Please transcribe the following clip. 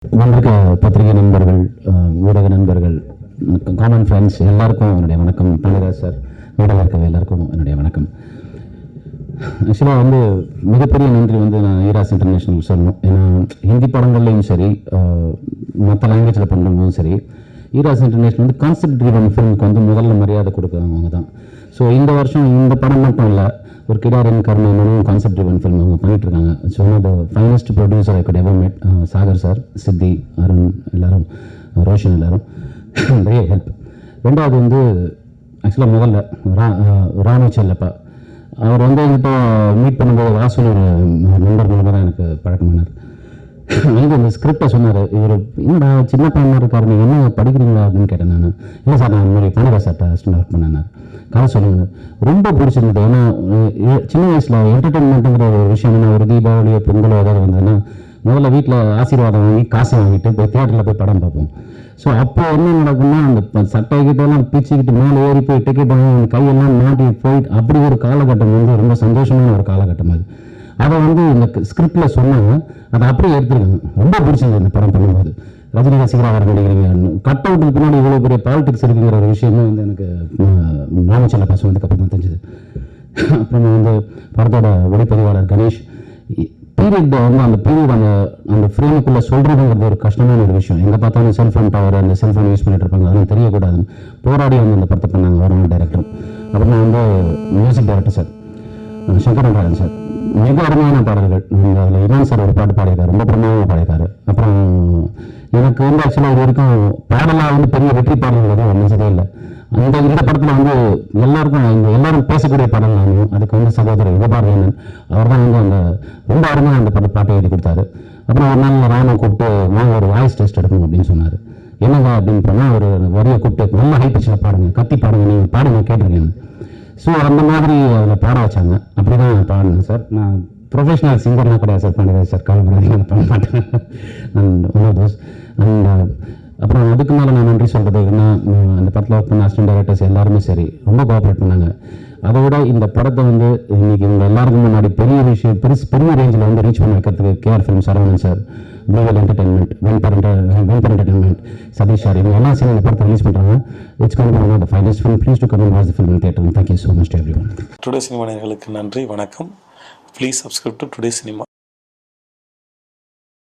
வந்திருக்க பத்திரிகை நண்பர்கள், ஊடக நண்பர்கள், காமன் ஃப்ரெண்ட்ஸ் எல்லாருக்கும் என்னுடைய வணக்கம். பாண்டியராஜ் சார், வீடில் இருக்க எல்லாருக்கும் என்னுடைய வணக்கம். ஆக்சுவலாக மிகப்பெரிய நன்றி நான் ஈராஸ் இன்டர்நேஷ்னல் சொல்லணும். ஏன்னா ஹிந்தி படங்கள்லையும் சரி, மற்ற லாங்குவேஜில் பண்ணும்போதும் சரி, ஈராஸ் இன்டர்நேஷ்னல் கான்செப்ட் ட்ரிவன் ஃபிலிமுக்கு முதல்ல மரியாதை கொடுக்குறவங்க தான். ஸோ இந்த வருஷம் இந்த படம் மட்டும் இல்லை, ஒரு கிடாரின் கர்மனும் கான்செப்ட் ட்ரிவன் ஃபிலிம் அவங்க பண்ணிகிட்ருக்காங்க. So one of the finest producer I could ever made. Sagar sir, Siddhi, Arun, எல்லோரும், ரோஷன், எல்லோரும் நிறைய ஹெல்ப். ரெண்டாவது ஆக்சுவலாக முதல்ல ராணு செல்லப்பா, அவர் என்கிட்ட மீட் பண்ணும்போது வாசல் ஒரு நண்பர் மூலமாக தான் எனக்கு பழக்கமானார். இந்த ஸ்கிரிப்டை சொன்னார். இவர் என்னடா சின்ன பையனாக இருக்காரு, நீங்கள் என்ன படிக்கிறீங்களா அப்படின்னு கேட்டேன். நான் இல்லை சார், நான் இந்த மாதிரி பாண்டியராஜ் சார்ட்ட அசிஸ்டன்ட் ஒர்க் பண்ணேன். கதை சொல்லுங்க, ரொம்ப பிடிச்சிருந்தது. ஏன்னா சின்ன வயசில் என்டர்டெயின்மெண்ட்டுங்கிற ஒரு விஷயம் என்ன, ஒரு தீபாவளியோ பொங்கலோ ஏதாவது வந்ததுன்னா முதல்ல வீட்டில் ஆசீர்வாதம் வாங்கி காசை வாங்கிட்டு போய் தியேட்டரில் போய் படம் பார்ப்போம். ஸோ அப்போ என்ன நடக்கும்னா, அந்த சட்டை கிட்டெல்லாம் பிச்சுக்கிட்டு மேலே ஏறி போய் டிக்கெட் வாங்கி கையெல்லாம் மாட்டி போய் அப்படி ஒரு காலகட்டம் ரொம்ப சந்தோஷமான ஒரு காலகட்டம் அது. அதை இந்த ஸ்கிரிப்டில் சொன்னாங்க, அதை அப்படியே எடுத்துருக்காங்க. ரொம்ப பிடிச்சது இந்த படம் பண்ணும்போது. ரஜினி ரசிகராக வர நடிக்கிறீங்க, கட் அவுட்டுக்கு பின்னாடி இவ்வளோ பெரிய பாலிடிக்ஸ் இருக்குங்கிற ஒரு விஷயமும் எனக்கு ராமச்சந்திர பாசம் வந்ததுக்கப்புறம் தான் தெரிஞ்சுது. அப்புறமா படத்தோட ஒளிப்பதிவாளர் கணேஷ், பீரியட் அந்த பீரியட் அந்த ஃப்ரேமுக்குள்ளே சொல்கிறதுங்கிறது ஒரு கஷ்டமான ஒரு விஷயம். எங்கே பார்த்தாலும் செல்ஃபோன் டவர், அந்த செல்ஃபோன் யூஸ் பண்ணிட்டு இருப்பாங்க, அதெல்லாம் தெரியக்கூடாதுன்னு போராடி அந்த படத்தை பண்ணாங்க வரவங்க டைரக்டர். அப்புறமா music director sir Sankaran sir, மிக அருமையான பாடல்கள். அதில் இமான் சார் ஒரு பாட்டு பாடியிருக்காரு, ரொம்ப பிரமாதமாக பாடியிருக்காரு. அப்புறம் எனக்கு ஆக்சுவலாக இது வரைக்கும் பாடலாக பெரிய வெற்றி பாடல்கள் எதுவும் நினைச்சதே இல்லை. இந்த படத்தில் எல்லாருக்கும் எல்லாரும் பேசக்கூடிய பாடல் நானும். அதுக்கு சகோதரர் யுகபாரதியன் அவர் தான் அந்த ரொம்ப அருமையாக அந்த பாட்டை எழுதி கொடுத்தாரு. அப்புறம் ஒரு நாள் ராம கூப்பிட்டு வாங்க ஒரு வாய்ஸ் டெஸ்ட் எடுக்கணும் அப்படின்னு சொன்னார். என்னங்க அப்படின்னு போனால் ஒரு வரியை கூப்பிட்டு நல்ல ஹை பிச்சில் பாடுங்க, கத்தி பாடுங்க, நீங்கள் பாடுங்க கேட்டிருக்கேன். ஸோ அந்த மாதிரி அதில் பாட வச்சாங்க. அப்படி தான் பாடினேன் சார். நான் ப்ரொஃபஷனல் சிங்கர்லாம் கிடையாது சார், பாண்டியராஜ் சார் கவலைப்படாதீங்க, நான் பண்ண மாட்டேன். And one of those. அண்ட் அப்புறம் அதுக்கு மேலே நான் நன்றி சொல்கிறதுக்குன்னா, அந்த படத்தில் ஒர்க் பண்ண அசிஸ்டன்ட் டைரக்டர்ஸ் எல்லாருமே சரி ரொம்ப கோஆப்ரேட் பண்ணாங்க. அதை விட இந்த படத்தை இன்னைக்கு இவங்க எல்லாருக்கும் முன்னாடி பெரிய விஷயம் பெரிய ரேஞ்சில் ரீச் பண்ண வைக்கிறதுக்கு KR film Saravanan sir, Bluewell entertainment, வெல்பர் என்டர்டைன்மெண்ட், சதீஷ் சார், இவங்க எல்லாம் சேர்ந்து இந்த படத்தை ரிலீஸ் பண்ணுறாங்க. It's going to be one of the finest film. Please to come and watch the film in theatre. Thank you so much to everyone. Today Cinema நேயர்களுக்கு நன்றி, வணக்கம். Please subscribe to Today cinema.